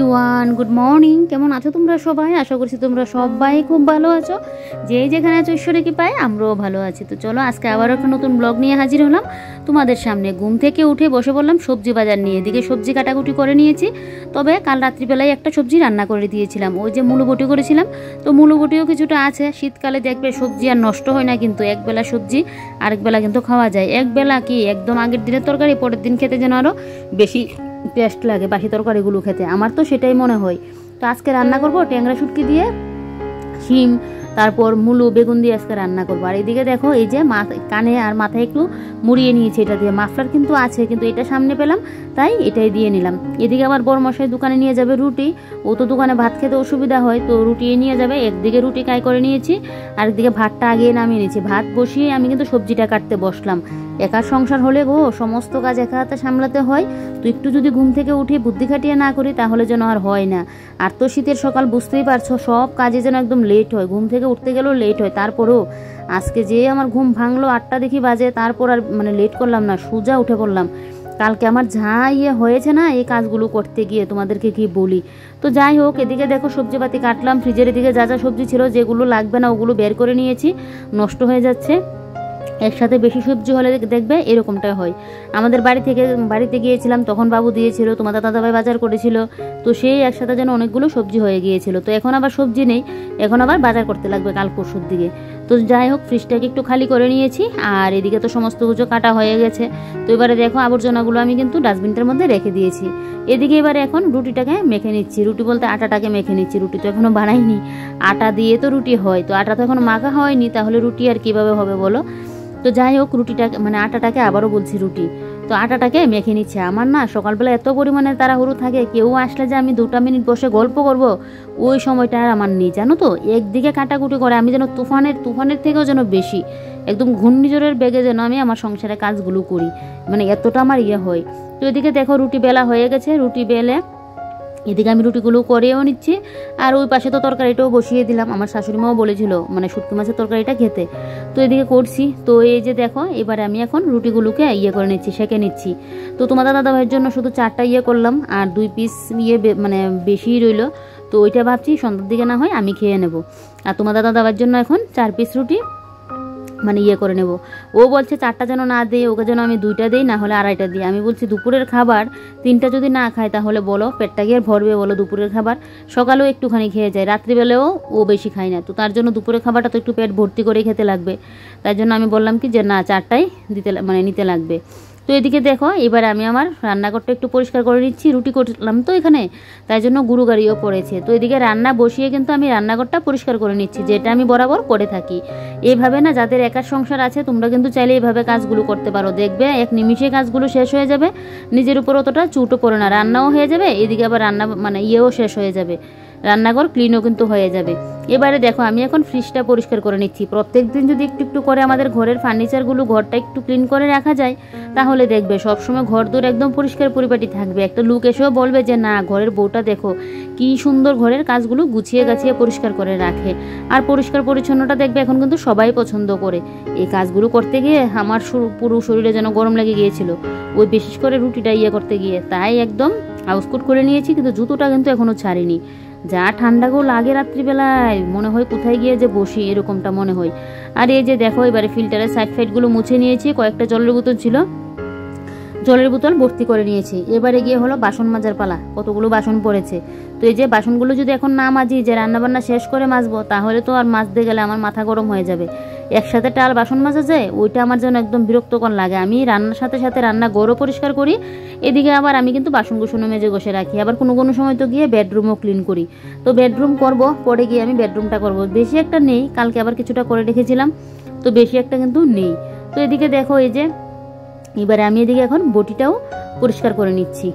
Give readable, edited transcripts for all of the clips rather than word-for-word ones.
Everyone, good morning. কেমন আছো তোমরা সবাই? আশা করছি তোমরা সবাই খুব ভালো আছো। যে যেখানে আছো ঈশ্বরে কি পায়, আমরাও ভালো আছি। তো চলো আজকে আবারও একটা নতুন ব্লগ নিয়ে হাজির হলাম তোমাদের সামনে। ঘুম থেকে উঠে বসে বললাম সবজি বাজার নিয়ে। এদিকে সবজি কাটাকুটি করে নিয়েছি, তবে কাল রাত্রিবেলায় একটা সবজি রান্না করে দিয়েছিলাম, ওই যে মূলো বটি করেছিলাম। তো মূলো বটিও কিছুটা আছে। শীতকালে দেখবে সবজি আর নষ্ট হয় না, কিন্তু একবেলা সবজি আরেকবেলা কিন্তু খাওয়া যায়। একবেলা কি একদম আগের দিনের তরকারি পরের দিন খেতে যেন আরও বেশি টেস্ট লাগে বাসি তরকারিগুলো খেতে, আমার তো সেটাই মনে হয়। তো আজকে রান্না করব ট্যাংরা শুটকি দিয়ে শিম, তারপর মূলো বেগুন দিয়ে আজকে রান্না করবো। আর এদিকে দেখো এই যে কানে আর মাথায় একটু মুড়িয়ে নিয়েছি এটা দিয়ে। মাফলার কিন্তু আছে, কিন্তু এটা সামনে পেলাম তাই এটাই দিয়ে নিলাম। এদিকে আবার বড় মশাই দোকানে নিয়ে যাবে রুটি, ও তো দোকানে ভাত খেতে অসুবিধা হয়, তো রুটি নিয়ে যাবে। একদিকে রুটি কাই করে নিয়েছি, আরেকদিকে ভাতটা আগে নামিয়ে নিয়েছি। ভাত বসিয়ে আমি কিন্তু সবজিটা কাটতে বসলাম। একার সংসার হলে গো সমস্ত কাজ একা হাতে সামলাতে হয়। তো একটু যদি ঘুম থেকে উঠে বুদ্ধি খাটিয়ে না করি তাহলে যেন আর হয় না। আর তো শীতের সকাল বুঝতেই পারছো, সব কাজে যেন একদম লেট হয়। ঘুম থেকে উঠতে গেলেও লেট হয়। তারপরেও আজকে যে আমার ঘুম ভাঙলো 8টা দেখি বাজে, তারপর আর লেট করলাম না, সোজা উঠে পড়লাম। কালকে আমার যা হয়েছে না এই কাজগুলো করতে গিয়ে, তোমাদেরকে কি বলি। তো যাই হোক, এদিকে দেখো সবজিপাতি কাটলাম। ফ্রিজের এদিকে যা যা সবজি ছিল যেগুলো লাগবে না ওগুলো বের করে নিয়েছি, নষ্ট হয়ে যাচ্ছে। একসাথে বেশি সবজি হলে দেখবে এরকমটাই হয়। আমাদের বাড়িতে গিয়েছিলাম, তখন বাবু দিয়েছিল, তোমাদের দাদাভাই বাজার করেছিল, তো সেই একসাথে যেন অনেকগুলো সবজি হয়ে গিয়েছিল। তো এখন আবার সবজি নেই, এখন আবার বাজার করতে লাগবে কাল পরশুর দিকে। তো যাই হোক, ফ্রিজটাকে একটু খালি করে নিয়েছি। আর এদিকে তো সমস্ত কিছু কাটা হয়ে গেছে। তো এবারে দেখো আবর্জনাগুলো আমি কিন্তু ডাস্টবিনটার মধ্যে রেখে দিয়েছি। এদিকে এবারে এখন রুটিটাকে মেখে নিচ্ছি। রুটি বলতে আটাটাকে মেখে নিচ্ছি, রুটি তো এখনো বানাইনি। আটা দিয়ে তো রুটি হয়, তো আটা তো এখনো মাখা হয়নি, তাহলে রুটি আর কিভাবে হবে বলো। তো যাই হোক, রুটিটাকে আটাটাকে আবারও বলছি রুটি, তো আটাটাকে মেখে নিচ্ছে। আমার না সকালবেলা এত পরিমাণে তাড়াহুড়ো থাকে, কেউ আসলে যে আমি 2টা মিনিট বসে গল্প করব ওই সময়টা আর আমার নেই, জানো তো। একদিকে কাটাকুটি করে আমি যেন তুফানের থেকেও যেন বেশি একদম ঘূর্ণিঝড়ের বেগে যেন আমি আমার সংসারে কাজগুলো করি, এতটা আমার হয়। তো এদিকে দেখো রুটি বেলা হয়ে গেছে। রুটি বেলে এদিকে আমি রুটিগুলো করেও নিচ্ছি, আর ওই পাশে তো তরকারিটাও বসিয়ে দিলাম। আমার শাশুড়িমাও বলেছিল শুটকি মাছের তরকারিটা খেতে, তো এদিকে করছি। তো এই যে দেখো এবারে আমি এখন রুটিগুলোকে করে নিচ্ছি, সেঁকে নিচ্ছি। তো তোমাদের দাদাভাইয়ের জন্য শুধু 4টা করলাম, আর 2 পিস বেশি রইলো। তো ওইটা ভাবছি সন্ধ্যার দিকে না হয় আমি খেয়ে নেব। আর তোমাদের দাদাভাইয়ের জন্য এখন 4 পিস রুটি করে নেব। ও বলছে 4টা যেন না দেয়, ওকে যেন আমি 2টা দিই, না হলে 2.5টা দিই। আমি বলছি দুপুরের খাবার 3টা যদি না খায় তাহলে বলো পেটটা গিয়ে ভরবে বলো? দুপুরের খাবার সকালেও একটুখানি খেয়ে যায়, রাত্রিবেলাও ও বেশি খায় না। তো তার জন্য দুপুরের খাবারটা তো একটু পেট ভর্তি করে খেতে লাগবে। তাই জন্য আমি বললাম কি যে না, 4টাই নিতে লাগবে। তো এদিকে দেখো এবার আমি আমার রান্নাঘরটা একটু পরিষ্কার করে নিচ্ছি। রুটি করলাম তো এখানে, তাই জন্য গুরু গাড়িও পড়েছে। তো এদিকে রান্না বসিয়ে কিন্তু আমি রান্নাঘরটা পরিষ্কার করে নিচ্ছি, যেটা আমি বরাবর করে থাকি। এইভাবে না, যাদের একার সংসার আছে তোমরা কিন্তু চাইলে এইভাবে কাজগুলো করতে পারো, দেখবে এক নিমিষে কাজগুলো শেষ হয়ে যাবে। নিজের উপর অতটা চুটও পড়ে না, রান্নাও হয়ে যাবে, এদিকে আবার রান্না শেষ হয়ে যাবে, রান্নাঘর ক্লিনও কিন্তু হয়ে যাবে। এবারে দেখো আমি এখন ফ্রিজটা পরিষ্কার করে নিচ্ছি। প্রত্যেকদিন যদি একটু একটু করে আমাদের ঘরের ফার্নিচারগুলো ঘরটা একটু ক্লিন করে রাখা যায়, তাহলে দেখবে সবসময় ঘর দূর একদম পরিষ্কার পরিপাটি থাকবে। একটা লোক এসেও বলবে যে না, ঘরের বউটা দেখো কি সুন্দর ঘরের কাজগুলো গুছিয়ে গাছিয়ে পরিষ্কার করে রাখে। আর পরিষ্কার পরিচ্ছন্নতা দেখবে এখন কিন্তু সবাই পছন্দ করে। এই কাজগুলো করতে গিয়ে আমার পুরো শরীরে যেন গরম লেগে গিয়েছিল, ওই বিশেষ করে রুটিটা করতে গিয়ে, তাই একদম আউসকুট করে নিয়েছি, কিন্তু জুতোটা কিন্তু এখনো ছাড়িনি। যা ঠান্ডা গো লাগে রাত্রিবেলায়, মনে হয় কোথায় গিয়ে যে বসি, এরকমটা মনে হয়। আর এই যে দেখো এবারে ফিল্টারের সাইডগুলো মুছে নিয়েছি। কয়েকটা জলের বোতল ছিল, জলের বোতল ভর্তি করে নিয়েছি। এবারে গিয়ে হলো বাসন মাজার পালা। কতগুলো বাসন পড়েছে। তো এই যে বাসনগুলো যদি এখন না মাজি, যে রান্নাবান্না শেষ করে মাজবো, তাহলে তো আর মাজতে গেলে আমার মাথা গরম হয়ে যাবে। একসাথে টাল বাসন মাজা যায়, ওইটা আমার যেন একদম বিরক্তকর লাগে। আমি রান্নার সাথে সাথে রান্নাঘরও পরিষ্কার করি, এদিকে আবার আমি কিন্তু বাসনকুসনও মেজে বসে রাখি। আবার কোনো কোনো সময় তো গিয়ে বেডরুমও ক্লিন করি। তো বেডরুম করব, পরে গিয়ে আমি বেডরুমটা করব। বেশি একটা নেই, কালকে আবার কিছুটা করে রেখেছিলাম, তো বেশি একটা কিন্তু নেই। তো এদিকে দেখো এই যে এবারে আমি এদিকে এখন বটিটাও পরিষ্কার করে নিচ্ছি।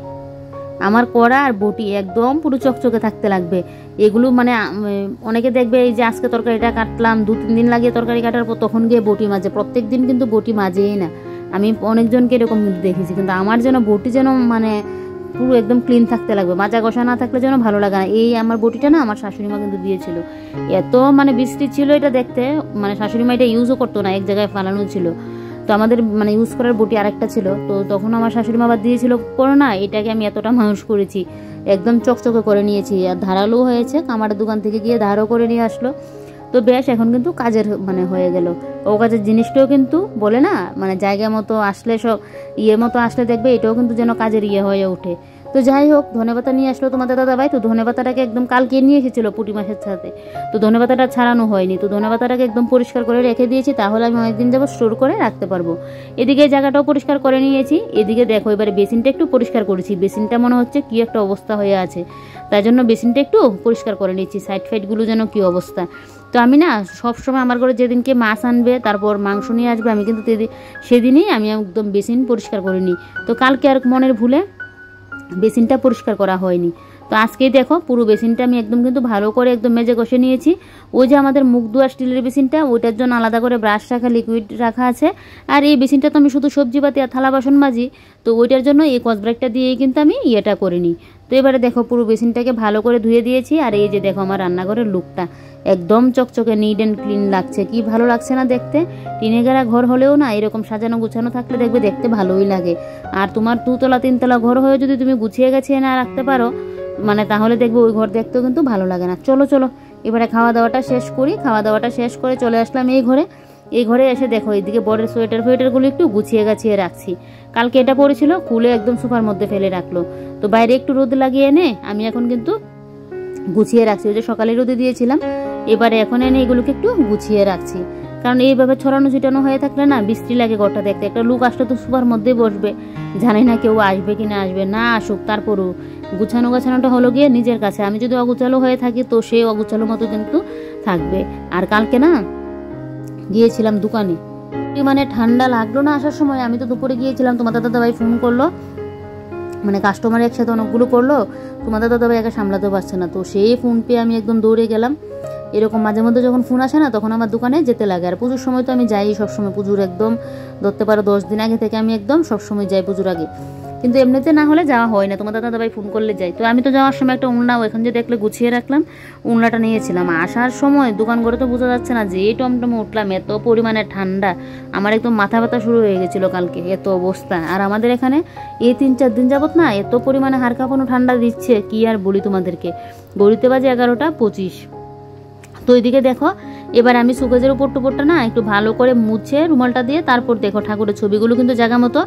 আমার কড়া আর বটি একদম পুরো চকচকে থাকতে লাগবে। এগুলো অনেকে দেখবে এই যে আজকে তরকারিটা কাটলাম, 2-3 দিন লাগে তরকারি কাটার পর, তখন গিয়ে বটি মাজে। প্রত্যেক দিন কিন্তু বটি মাজেই না। আমি অনেকজনকে এরকম কিন্তু দেখেছি, কিন্তু আমার যেন বটি যেন পুরো একদম ক্লিন থাকতে লাগবে, মাজা কষা না থাকলে যেন ভালো লাগে না। এই আমার বটিটা না আমার শাশুড়িমা কিন্তু দিয়েছিল, এত বৃষ্টি ছিল এটা দেখতে, শাশুড়িমা এটা ইউজও করতো না, এক জায়গায় ফালানো ছিল। তো আমাদের মানে ইউজ করার বটি আরেকটা ছিল, তো তখন আমার শাশুড়ি মা আবার দিয়েছিল পড়ো না, এটাকে আমি এতটা মানুষ করেছি, একদম চকচকে করে নিয়েছি, আর ধারালো হয়েছে, কামারের দোকান থেকে গিয়ে ধারও করে নিয়ে আসলো। তো বেশ এখন কিন্তু কাজের মানে হয়ে গেল। ও কাজের জিনিসটাও কিন্তু বলে না মানে জায়গা মতো আসলে সব মতো আসলে দেখবে এটাও কিন্তু যেন কাজের হয়ে ওঠে। তো যাই হোক, ধনেপাতা নিয়ে আসলো তোমাদের দাদাভাই। তো ধনেপাতাটাকে একদম কালকে নিয়ে এসেছিলো পুঁটি মাছের সাথে, তো ধনেপাতাটা ছাড়ানো হয়নি, তো ধনেপাতাটাকে একদম পরিষ্কার করে রেখে দিয়েছি, তাহলে আমি অনেকদিন যাবো স্টোর করে রাখতে পারবো। এদিকে জায়গাটাও পরিষ্কার করে নিয়েছি। এদিকে দেখো এবারে বেসিনটা একটু পরিষ্কার করেছি, বেসিনটা মনে হচ্ছে কি একটা অবস্থা হয়ে আছে, তাই জন্য বেসিনটা একটু পরিষ্কার করে নিচ্ছি, সাইড ফাইডগুলো যেন কি অবস্থা। তো আমি না সবসময় আমার ঘরে যেদিনকে মাছ আনবে তারপর মাংস নিয়ে আসবে, আমি কিন্তু সেদিনই আমি একদম বেসিন পরিষ্কার করে নিই। তো কালকে আর মনের ভুলে বেসিনটা পরিষ্কার করা হয়নি। তো আজকেই দেখো পুরো বেসিনটা আমি একদম কিন্তু ভালো করে একদম মেজে কষে নিয়েছি। ওই যে আমাদের মুখ ধোয়া স্টিলের বেসিনটা, ওইটার জন্য আলাদা করে ব্রাশ রাখা, লিকুইড রাখা আছে। আর এই বেসিনটা তো আমি শুধু সবজিপাতি আর থালা বাসন মাজি, তো ওইটার জন্য এই কসব্রাইটটা দিয়েই কিন্তু আমি করে নিই। তো এবারে দেখো পুরো বেসিনটাকে ভালো করে ধুয়ে দিয়েছি। আর এই যে দেখো আমার রান্নাঘরের লুকটা একদম চকচকে নিট অ্যান্ড ক্লিন লাগছে, কি ভালো লাগছে না দেখতে। টিনে গেরা ঘর হলেও না এরকম সাজানো গুছানো থাকলে দেখবে দেখতে ভালোই লাগে। আর তোমার 2তলা 3তলা ঘর হয়ে যদি তুমি গুছিয়ে গেছিয়ে না রাখতে পারো মানে তাহলে দেখবে ওই ঘর দেখতেও কিন্তু ভালো লাগে না। চলো চলো এবারে খাওয়া দাওয়াটা শেষ করি। খাওয়া দাওয়াটা শেষ করে চলে আসলাম এই ঘরে এসে দেখো এইদিকে বড়ের সোয়েটারগুলো একটু গুছিয়ে গাছিয়ে রাখছি। কালকে এটা পরেছিল, খুলে একদম সোফার মধ্যে ফেলে রাখলো। তো বাইরে একটু রোদ লাগিয়ে এনে আমি এখন কিন্তু গুছিয়ে রাখছি। ওই যে সকালে রোদে দিয়েছিলাম, এবারে এখন এনে এগুলোকে একটু গুছিয়ে রাখছি, কারণ এইভাবে ছড়ানো ছিটানো হয়ে থাকলে না বৃষ্টি লাগে ঘরটা দেখতে। একটা লোক আসলে তো সোফার মধ্যে বসবে, জানি না কেউ আসবে কি না আসবে, না আসুক তারপরও গুছানোটা হলো গিয়ে নিজের কাছে। আমি যদি অগুছালো হয়ে থাকি তো সেই অগুছালো মতো কিন্তু থাকবে। আর কালকে না গিয়েছিলাম দোকানে, মানে ঠান্ডা লাগলো না আসার সময়, আমি তো দুপুরে গিয়েছিলাম, তোমার দাদাভাই ফোন করলো, মানে কাস্টমার একসাথে অনেকগুলো করলো, তোমাদের দাদাভাই একা সামলাতে পারছে না, তো সেই ফোন পেয়ে আমি একদম দৌড়ে গেলাম। এরকম মাঝে মধ্যে যখন ফোন আসে না তখন আমার দোকানে যেতে লাগে। আর পুজোর সময় তো আমি যাই সবসময়, পুজোর একদম ধরতে পারো 10 দিন আগে থেকে আমি একদম সবসময় যাই পুজোর আগে, কিন্তু এমনিতে না হলে যাওয়া হয় না, তোমার দাদাভাই ফোন করলে যাই। তো আমি তো যাওয়ার সময় একটা উন্না ওখান যে দেখলে গুছিয়ে রাখলাম, উন্নাটা নিয়েছিলাম। আসার সময় দোকান ঘরে তো বোঝা যাচ্ছে না, যে টমটমে উঠলাম, এত পরিমাণে ঠান্ডা, আমার একদম মাথা ব্যথা শুরু হয়ে গেছিলো কালকে, এত অবস্থা। আর আমাদের এখানে এই 3-4 দিন যাবত না এত পরিমাণে হাড় কাঁপানো ঠান্ডা দিচ্ছে, কি আর বলি তোমাদেরকে। গড়িতে বাজে 11টা 25। তো এইদিকে দেখো এবার আমি সুকেজের উপরটা না একটু ভালো করে মুছে রুমালটা দিয়ে তারপর দেখো ঠাকুরের ছবিগুলো কিন্তু জায়গা মতো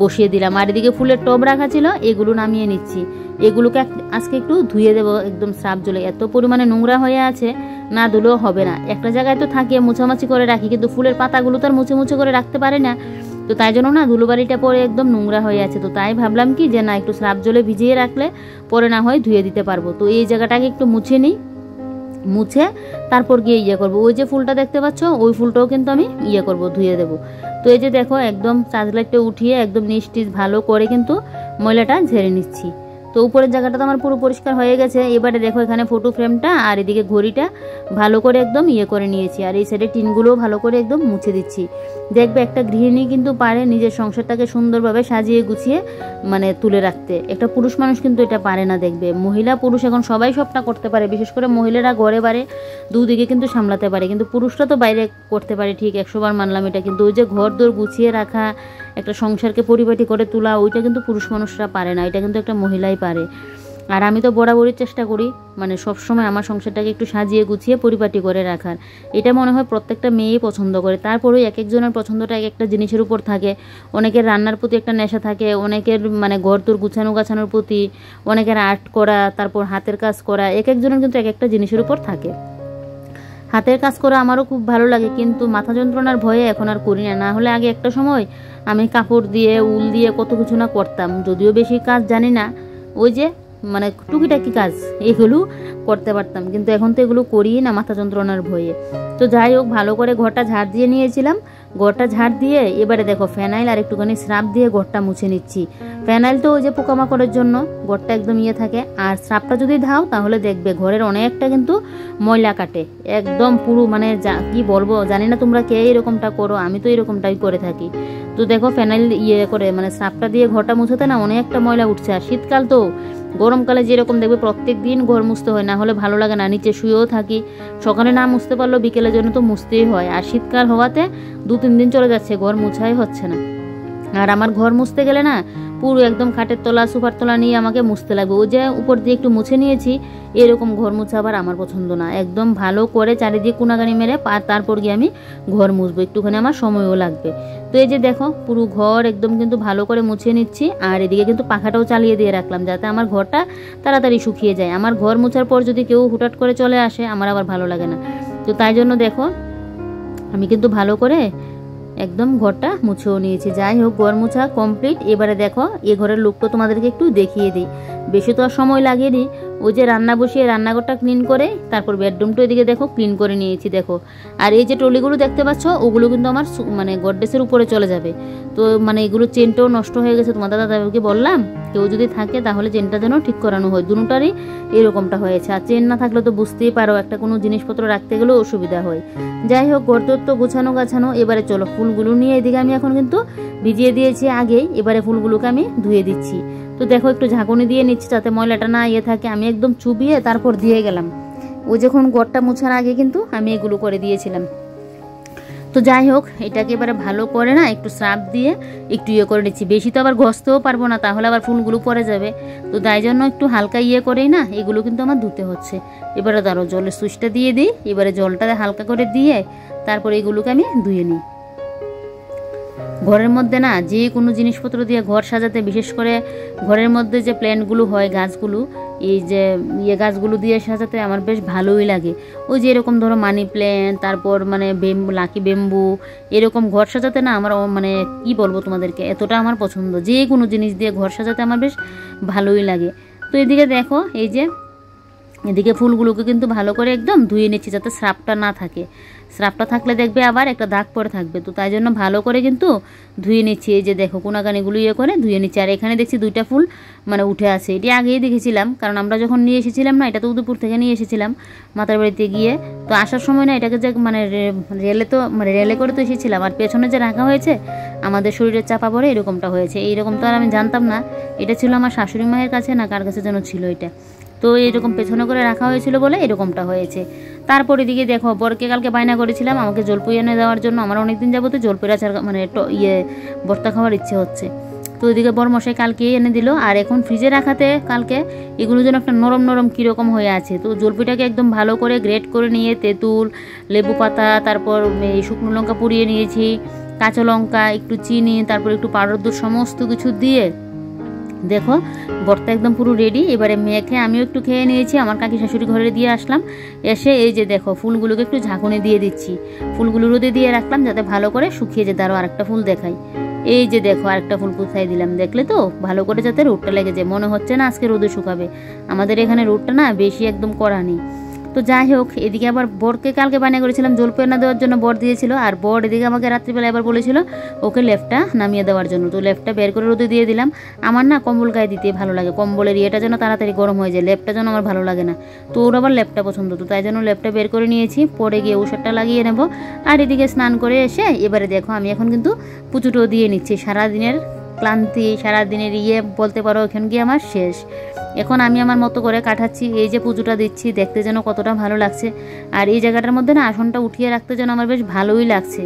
বসিয়ে দিলাম। আর এদিকে ফুলের টব রাখা ছিল, এগুলো নামিয়ে নিচ্ছি। এগুলোকে আজকে একটু ধুয়ে দেবো একদম সাফ জলে, এত পরিমাণে নোংরা হয়ে আছে, না ধুলেও হবে না। একটা জায়গায় তো থাকে মুছামাছি করে রাখি, কিন্তু ফুলের পাতাগুলো তো আর মুছে করে রাখতে পারে না, তো তাই জন্য না ধুলোবাড়িটা পরে একদম নোংরা হয়ে আছে। তো তাই ভাবলাম কি যে না একটু সাফ জলে ভিজিয়ে রাখলে পরে না হয় ধুয়ে দিতে পারবো। তো এই জায়গাটাকে একটু মুছে নিই, মুছে তারপর গিয়ে করব। ওই যে ফুলটা দেখতে পাচ্ছ ওই ফুলটাও কিন্তু আমি করব, ধুয়ে দেবো। তো এই যে দেখো একদম চার্জ লাইটটা উঠিয়ে একদম নিস্টিজ ভালো করে কিন্তু ময়লাটা ঝেড়ে নিচ্ছি। তো উপরের জায়গাটা তো আমার পুরো পরিষ্কার হয়ে গেছে। এবারে দেখো এখানে ফটো ফ্রেমটা আর এদিকে ঘড়িটা ভালো করে একদম করে নিয়েছি, আর এই সাইডে টিনগুলোও ভালো করে একদম মুছে দিচ্ছি। দেখবে একটা গৃহিণী কিন্তু পারে নিজের সংসারটাকে সুন্দরভাবে সাজিয়ে গুছিয়ে মানে তুলে রাখতে, একটা পুরুষ মানুষ কিন্তু এটা পারে না। দেখবে মহিলা পুরুষ এখন সবাই সবটা করতে পারে, বিশেষ করে মহিলারা ঘরে বাড়ে দুদিকে কিন্তু সামলাতে পারে, কিন্তু পুরুষরা তো বাইরে করতে পারে ঠিক 100 বার মানলাম এটা, কিন্তু ওই যে ঘর দোর গুছিয়ে রাখা, একটা সংসারকে পরিপাটি করে তোলা, ওইটা কিন্তু পুরুষ মানুষরা পারে না, এটা কিন্তু একটা মহিলাই পারে। আর আমি তো বরাবরই চেষ্টা করি মানে সবসময় আমার সংসারটাকে একটু সাজিয়ে গুছিয়ে পরিপাটি করে রাখার, এটা মনে হয় প্রত্যেকটা মেয়েই পছন্দ করে। তারপরেও এক একজনের পছন্দটা এক একটা জিনিসের উপর থাকে, অনেকের রান্নার প্রতি একটা নেশা থাকে, অনেকের মানে ঘর তোর গাছানোর প্রতি, অনেকের আর্ট করা, তারপর হাতের কাজ করা, এক একজনের কিন্তু এক একটা জিনিসের উপর থাকে। হাতের কাজ করা আমারও খুব ভালো লাগে, কিন্তু মাথা যন্ত্রণার ভয়ে এখন আর করি না। না হলে আগে একটা সময় আমি কাপড় দিয়ে উল দিয়ে কত কিছু না করতাম, যদিও বেশি কাজ জানি না, ওই যে মানে টুকিটাকি কাজ এগুলো করতে পারতাম, কিন্তু এখন তো এগুলো করি না মাথা যন্ত্রণার ভয়ে। তো যাই হোক ভালো করে ঘরটা ঝাড় দিয়ে নিয়েছিলাম, ঘরটা ঝাড় দিয়ে এবারে দেখো ফেনাইল আর একটুখানি স্রাপ দিয়ে ঘরটা মুছে নিচ্ছি। ফেনাইল তো ওই যে পোকামাকড়ের জন্য ঘরটা একদম থাকে, আর স্রাপটা যদি ধাও তাহলে দেখবে ঘরের অনেকটা কিন্তু ময়লা কাটে একদম পুরো, মানে কি বলবো জানি না তোমরা কে এরকমটা করো, আমি তো এরকমটাই করে থাকি। তো দেখো ফেনাইল করে মানে স্রাপটা দিয়ে ঘরটা মুছাতে না অনেকটা ময়লা উঠছে, আর শীতকাল তো গরমকালে যেরকম দেখবে প্রত্যেক দিন ঘর মুছতে হয়, না হলে ভালো লাগে না, নিচে শুয়েও থাকি, সকালে না মুছতে পারলেও বিকেলের জন্য তো মুছতেই হয়। আর শীতকাল হওয়াতে 2-3 দিন চলে যাচ্ছে ঘর মুছাই হচ্ছে না। আর আমার ঘর মুছতে গেলে না পুরো একদম খাটের তলা সোফার তলা নিয়ে আমাকে মুছতে লাগবে। ওই যে উপর দিয়ে একটু মুছে নিয়েছি, এরকম ঘর মুছা আবার আমার পছন্দ না। একদম ভালো করে চারিদিকে কোনাগানি মেরে তারপর গিয়ে আমি ঘর মুছবো, একটুখানি আমার সময়ও লাগবে। তো এই যে দেখো পুরো ঘর একদম কিন্তু ভালো করে মুছে নিচ্ছি। আর এদিকে কিন্তু পাখাটাও চালিয়ে দিয়ে রাখলাম যাতে আমার ঘরটা তাড়াতাড়ি শুকিয়ে যায়। আমার ঘর মুছার পর যদি কেউ হুটহাট করে চলে আসে আমার আবার ভালো লাগে না। তো তাই জন্য দেখো আমি কিন্তু ভালো করে একদম ঘরটা মুছেও নিয়েছি। যাই হোক, ঘর মুছা কমপ্লিট। এবারে দেখো এই ঘরের লুকটা তোমাদেরকে একটু দেখিয়ে দিই, বেশি তো আর সময় লাগেনি। ওই যে রান্না বসিয়ে রান্নাঘরটা ক্লিন করে তারপর বেডরুমটা এদিকে দেখো ক্লিন করে নিয়েছি দেখো। আর এই যে ট্রলিগুলো দেখতে পাচ্ছ ওগুলো কিন্তু আমার মানে গডরেজের উপরে চলে যাবে। তো মানে এগুলো চেনটাও নষ্ট হয়ে গেছে, তোমাদের দাদাকে বললাম কেউ যদি থাকে তাহলে চেনটা যেন ঠিক করানো হয়। দুটারই এরকমটা হয়েছে। আর চেন না থাকলে তো বুঝতেই পারো একটা কোনো জিনিসপত্র রাখতে গেলেও অসুবিধা হয়। যাই হোক, ঘর তো গোছানো গাছানো। এবারে চলো ফুলগুলো নিয়ে এদিকে আমি এখন কিন্তু ভিজিয়ে দিয়েছি আগেই, এবারে ফুলগুলোকে আমি ধুয়ে দিচ্ছি। তো দেখো একটু ঝাঁকুনি দিয়ে নিচ্ছি যাতে ময়লাটা না থাকে। আমি একদম চুবিয়ে তারপর দিয়ে গেলাম। ওই যখন ঘরটা মোছার আগে কিন্তু আমি এগুলো করে দিয়েছিলাম। তো যাই হোক, এটাকে এবারে ভালো করে না একটু স্রাব দিয়ে একটু করে নিচ্ছি। বেশি তো আবার ঘষতেও পারবো না, তাহলে আবার ফুলগুলো পড়ে যাবে। তো তাই জন্য একটু হালকা করেই না এগুলো কিন্তু আমার ধুতে হচ্ছে। এবারে ধরো জলের সুইচটা দিয়ে দিই, এবারে জলটা হালকা করে দিয়ে তারপর এগুলোকে আমি ধুয়ে নিই। ঘরের মধ্যে না যে কোনো জিনিসপত্র দিয়ে ঘর সাজাতে, বিশেষ করে ঘরের মধ্যে যে প্ল্যান্টগুলো হয় গাছগুলো, এই যে গাছগুলো দিয়ে সাজাতে আমার বেশ ভালোই লাগে। ওই যে এরকম ধরো মানি প্ল্যান্ট, তারপর মানে লাকি বেম্বু, এরকম ঘর সাজাতে না আমার মানে কি বলবো তোমাদেরকে, এতটা আমার পছন্দ। যে কোনো জিনিস দিয়ে ঘর সাজাতে আমার বেশ ভালোই লাগে। তো এদিকে দেখো এই যে এদিকে ফুলগুলোকে কিন্তু ভালো করে একদম ধুয়ে নিচ্ছি যাতে স্রাবটা না থাকে। স্রাবটা থাকলে দেখবে আবার একটা দাগ পড়ে থাকবে। তো তাই জন্য ভালো করে কিন্তু ধুয়ে নিচ্ছি। এই যে দেখো কোনাকানিগুলো করে ধুয়ে নিচ্ছি। আর এখানে দেখছি 2টা ফুল মানে উঠে আছে। এটি আগেই দেখেছিলাম, কারণ আমরা যখন নিয়ে এসেছিলাম না, এটা তো উদয়পুর থেকে নিয়ে এসেছিলাম মাতার বাড়িতে গিয়ে। তো আসার সময় না এটাকে যে মানে রেলে করে তো এসেছিলাম, আর পেছনে যে রাখা হয়েছে আমাদের শরীরের চাপা পড়ে এরকমটা হয়েছে। এইরকম তো আর আমি জানতাম না। এটা ছিল আমার শাশুড়ি মায়ের কাছে না কার কাছে যেন ছিল এটা। তো এরকম পেছনে করে রাখা হয়েছিল বলে এরকমটা হয়েছে। তারপর এদিকে দেখো বরকে কালকে বায়না করেছিলাম আমাকে জলপুই এনে দেওয়ার জন্য। আমার অনেকদিন যাবত জলপুইয়ের আচার মানে ভর্তা খাওয়ার ইচ্ছে হচ্ছে। তো ওইদিকে বড় মশাই কালকে এনে দিল। আর এখন ফ্রিজে রাখাতে কালকে এগুলো যেন একটা নরম নরম কীরকম হয়ে আছে। তো জলপুইটাকে একদম ভালো করে গ্রেট করে নিয়ে তেঁতুল, লেবু পাতা, তারপর এই শুকনো লঙ্কা পুড়িয়ে নিয়েছি, কাঁচা লঙ্কা, একটু চিনি, তারপর একটু পাউডার দুধ সমস্ত কিছু দিয়ে দেখো ভর্তা একদম পুরো রেডি। এবারে মেয়েকে আমিও একটু খেয়ে নিয়েছি, আমার কাকি শাশুড়ি ঘরে দিয়ে আসলাম। এসে এই যে দেখো ফুলগুলোকে একটু ঝাঁকুনি দিয়ে দিচ্ছি। ফুলগুলো রোদে দিয়ে রাখলাম যাতে ভালো করে শুকিয়ে যায়। আরও আরেকটা ফুল দেখাই। এই যে দেখো আরেকটা ফুল কোথায় দিলাম দেখলে তো, ভালো করে যাতে রোদটা লেগে যায়। মনে হচ্ছে না আজকে রোদে শুকাবে, আমাদের এখানে রোদটা না বেশি একদম কড়া নেই। তো যাই হোক, এদিকে আবার বরকে কালকে বানিয়ে করেছিলাম জলপুই না দেওয়ার জন্য, বর দিয়েছিল। আর বর এদিকে আমাকে রাত্রিবেলা এবার বলেছিল ওকে লেফটটা নামিয়ে দেওয়ার জন্য। তো লেফটটা বের করে রোদে দিয়ে দিলাম। আমার না কম্বল গায়ে দিতে ভালো লাগে, কম্বলের ইয়েটা যেন তাড়াতাড়ি গরম হয়ে যায়, লেপটা যেন আমার ভালো লাগে না। তো ওর আবার লেপটা পছন্দ, তো তাই জন্য লেপটা বের করে নিয়েছি। পরে গিয়ে ওষুধটা লাগিয়ে নেব। আর এদিকে স্নান করে এসে এবারে দেখো আমি এখন কিন্তু পুচুটো দিয়ে নিচ্ছি। সারাদিনের ক্লান্তি, সারাদিনের বলতে পারো এখন গিয়ে আমার শেষ। এখন আমি আমার মতো করে কাটাচ্ছি। এই যে পুজোটা দিচ্ছি দেখতে যেন কতটা ভালো লাগছে। আর এই জায়গাটার মধ্যে না আসনটা উঠিয়ে রাখতে যেন আমার বেশ ভালোই লাগছে,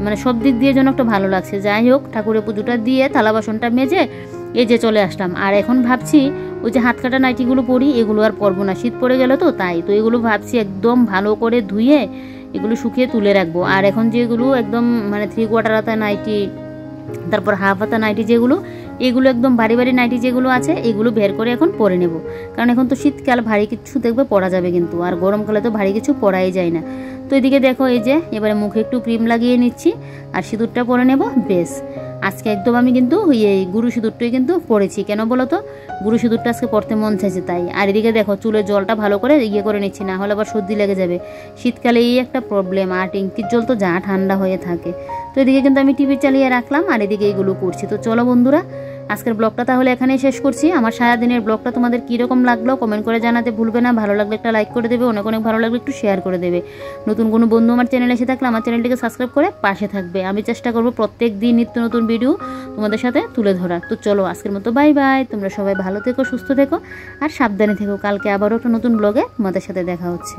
মানে সব দিক দিয়ে যেন একটা ভালো লাগছে। যাই হোক, ঠাকুরের পুজোটা দিয়ে থালা বাসনটা মেজে এই যে চলে আসলাম। আর এখন ভাবছি ওই যে হাত কাটা নাইটিগুলো পরি এগুলো আর পরবো না, শীত পড়ে গেল তো তাই। তো এগুলো ভাবছি একদম ভালো করে ধুয়ে এগুলো শুকিয়ে তুলে রাখবো। আর এখন যেগুলো একদম মানে 3/4 হাতা নাইটি, তারপর হাফ হাতা নাইটি যেগুলো, এগুলো একদম ভারী ভারী নাইটি যেগুলো আছে এগুলো বের করে এখন পরে নেব। কারণ এখন তো শীতকাল, ভারী কিছু দেখবে পরা যাবে কিন্তু, আর গরমকালে তো ভারী কিছু পরাই যায় না। তো এদিকে দেখো এই যে এবারে মুখে একটু ক্রিম লাগিয়ে নিচ্ছি আর সিঁদুরটা পরে নেব। বেশ, আজকে একদম আমি কিন্তু এই গুরু সিঁদুরটাই কিন্তু পরেছি। কেন বলো তো, গুরু সিঁদুরটা আজকে পরতে মন চাইছে তাই। আর এদিকে দেখো চুলের জলটা ভালো করে করে নিচ্ছি, না হলে আবার সর্দি লেগে যাবে। শীতকালে এই একটা প্রবলেম, আর ট্যাঙ্কির জল তো যা ঠান্ডা হয়ে থাকে। তো এদিকে কিন্তু আমি টিভি চালিয়ে রাখলাম আর এদিকে এইগুলো করছি। তো চলো বন্ধুরা, আজকের ব্লগটা তাহলে এখানেই শেষ করছি। আমার সারাদিনের ব্লগটা তোমাদের কীরকম লাগলো কমেন্ট করে জানাতে ভুলবে না। ভালো লাগলে একটা লাইক করে দেবে, অনেক অনেক ভালো লাগলে একটু শেয়ার করে দেবে। নতুন কোনো বন্ধু আমার চ্যানেলে এসে থাকলে আমার চ্যানেলটিকে সাবস্ক্রাইব করে পাশে থাকবে। আমি চেষ্টা করব প্রত্যেক দিন নিত্য নতুন ভিডিও তোমাদের সাথে তুলে ধরার। তো চলো আজকের মতো বাই বাই, তোমরা সবাই ভালো থেকো, সুস্থ থেকো আর সাবধানে থেকো। কালকে আবারও একটা নতুন ব্লগে তোমাদের সাথে দেখা হচ্ছে।